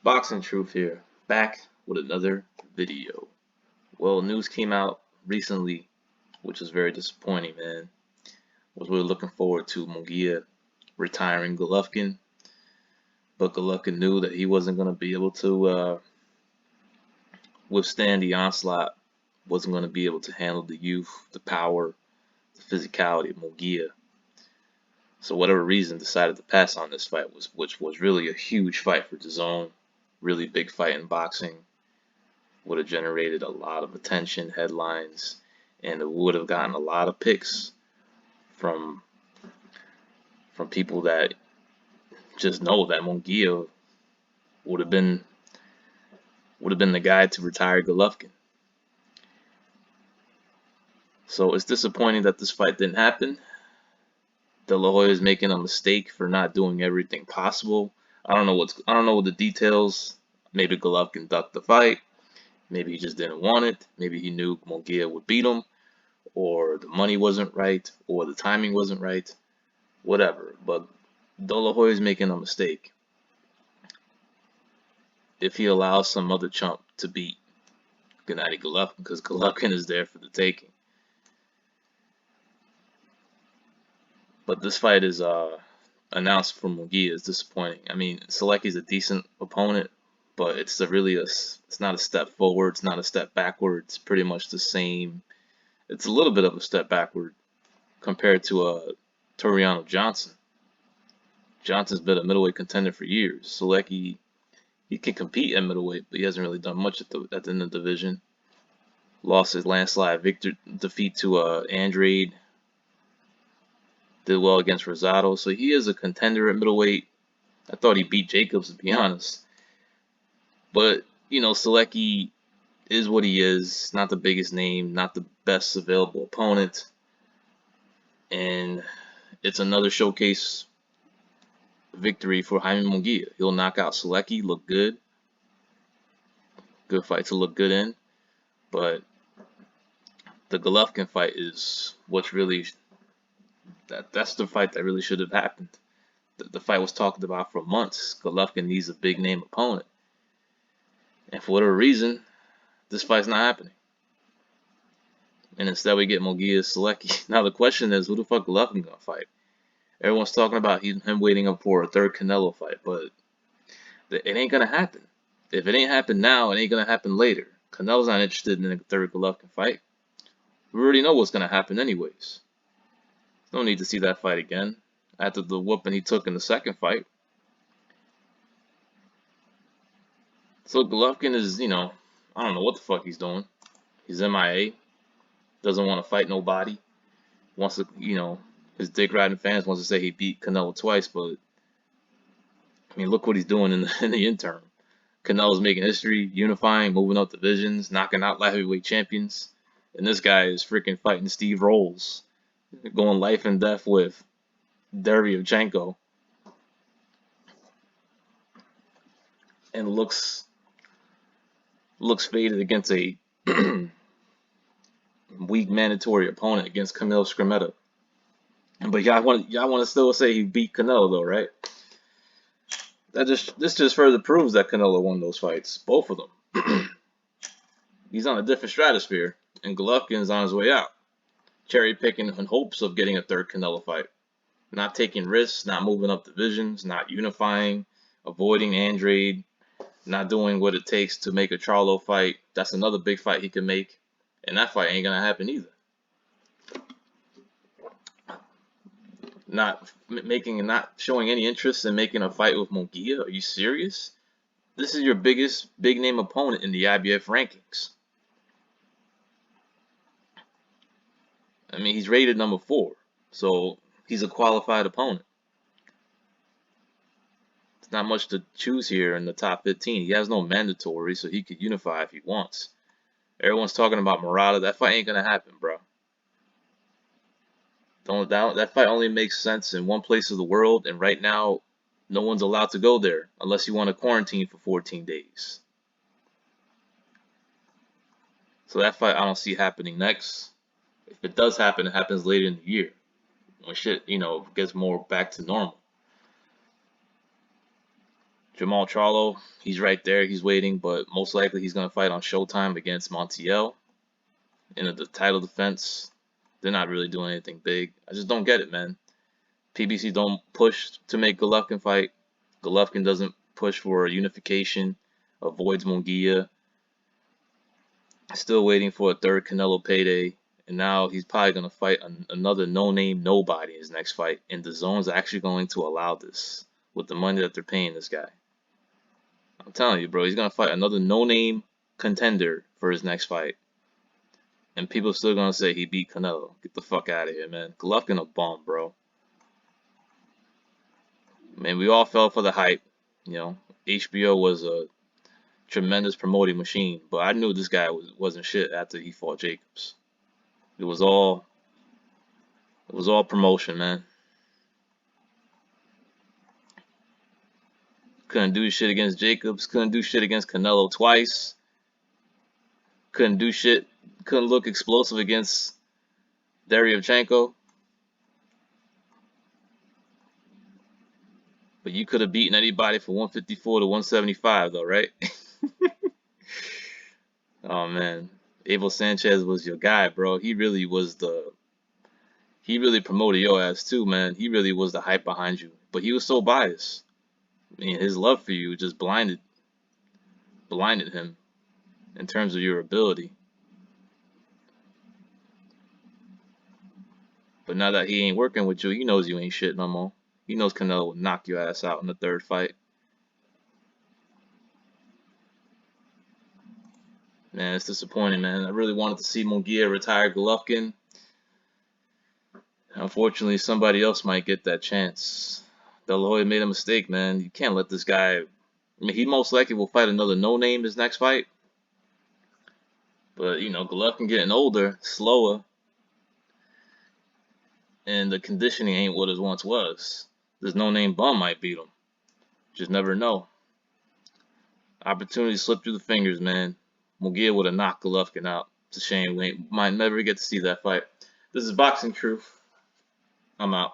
Boxing Truth here, back with another video. Well, news came out recently, which was very disappointing, man. Was really looking forward to Munguia retiring Golovkin, but Golovkin knew that he wasn't going to be able to withstand the onslaught, wasn't going to be able to handle the youth, the power, the physicality of Munguia. So whatever reason, decided to pass on this fight, which was really a huge fight for DAZN, really big fight in boxing. Would have generated a lot of attention, headlines, and it would have gotten a lot of picks from people that just know that Munguia would have been the guy to retire Golovkin. So it's disappointing that this fight didn't happen. De La Hoya is making a mistake for not doing everything possible. I don't know what the details. Maybe Golovkin ducked the fight. Maybe he just didn't want it. Maybe he knew Munguia would beat him, or the money wasn't right, or the timing wasn't right, whatever. But De La Hoya is making a mistake if he allows some other chump to beat Gennady Golovkin, because Golovkin is there for the taking. But this fight is announced for Munguia is disappointing. I mean, Seleki's a decent opponent, but it's not a step forward, it's not a step backward. It's pretty much the same. It's a little bit of a step backward compared to Toriano Johnson. Johnson's been a middleweight contender for years. Selecki, he can compete at middleweight, but he hasn't really done much at the end of the division. Lost his landslide defeat to Andrade. Did well against Rosado, so he is a contender at middleweight. I thought he beat Jacobs, to be honest. But, Selecki is what he is. Not the biggest name, not the best available opponent. And it's another showcase victory for Jaime Munguia. He'll knock out Selecki, look good. Good fight to look good in. But the Golovkin fight is what's really... That's the fight that really should have happened. The fight was talked about for months. Golovkin needs a big name opponent. And for whatever reason, this fight's not happening. And instead we get Munguia Selecki. Now the question is, who the fuck Golovkin gonna fight? Everyone's talking about him waiting up for a third Canelo fight, but it ain't gonna happen. If it ain't happen now, it ain't gonna happen later. Canelo's not interested in a third Golovkin fight. We already know what's gonna happen anyways. No need to see that fight again after the whooping he took in the second fight. So Golovkin is, I don't know what the fuck he's doing. He's MIA. Doesn't want to fight nobody. Wants to, his dick riding fans wants to say he beat Canelo twice, but I mean, look what he's doing in the interim. Canelo's making history, unifying, moving up divisions, knocking out light heavyweight champions, and this guy is freaking fighting Steve Rolls, going life and death with Derevyachenko, and looks faded against a weak mandatory opponent against Camille Scrimetta. But y'all want to still say he beat Canelo though, right? This just further proves that Canelo won those fights, both of them. He's on a different stratosphere, and Golovkin's on his way out. Cherry picking in hopes of getting a third Canelo fight. Not taking risks, not moving up divisions, not unifying, avoiding Andrade, not doing what it takes to make a Charlo fight. That's another big fight he can make, and that fight ain't gonna happen either. Not showing any interest in making a fight with Munguia. Are you serious? This is your biggest big name opponent in the IBF rankings. I mean, he's rated number 4, so he's a qualified opponent. It's not much to choose here in the top 15. He has no mandatory, so he could unify if he wants. Everyone's talking about Murata. That fight ain't gonna happen, bro. That fight only makes sense in one place of the world, and right now, no one's allowed to go there unless you want to quarantine for 14 days. So that fight I don't see happening next. If it does happen, it happens later in the year when shit, gets more back to normal. Jamal Charlo, he's right there. He's waiting, but most likely he's gonna fight on Showtime against Montiel in the title defense. They're not really doing anything big. I just don't get it, man. PBC don't push to make Golovkin fight. Golovkin doesn't push for unification. Avoids Munguia. Still waiting for a third Canelo payday. And now he's probably going to fight another no-name nobody in his next fight. And the zone's actually going to allow this with the money that they're paying this guy. I'm telling you, bro, he's going to fight another no-name contender for his next fight. And people are still going to say he beat Canelo. Get the fuck out of here, man. Golovkin a bum, bro. Man, we all fell for the hype. You know, HBO was a tremendous promoting machine, but I knew this guy wasn't shit after he fought Jacobs. It was all promotion, man. Couldn't do shit against Jacobs. Couldn't do shit against Canelo twice. Couldn't do shit. Couldn't look explosive against Deryevchenko. But you could have beaten anybody from 154 to 175, though, right? Oh man, Abel Sanchez was your guy, bro. He really promoted your ass too, man. He really was the hype behind you. But he was so biased. I mean, his love for you just blinded him in terms of your ability. But now that he ain't working with you, he knows you ain't shit no more. He knows Canelo will knock your ass out in the third fight. Man, it's disappointing, man. I really wanted to see Munguia retire Golovkin. Unfortunately, somebody else might get that chance. De La Hoya made a mistake, man. You can't let this guy... I mean, he most likely will fight another no-name his next fight. But, you know, Golovkin getting older, slower. And the conditioning ain't what it once was. This no-name bum might beat him. Just never know. Opportunity slipped through the fingers, man. Munguia would have knocked Golovkin out. It's a shame we might never get to see that fight. This is Boxing Truth. I'm out.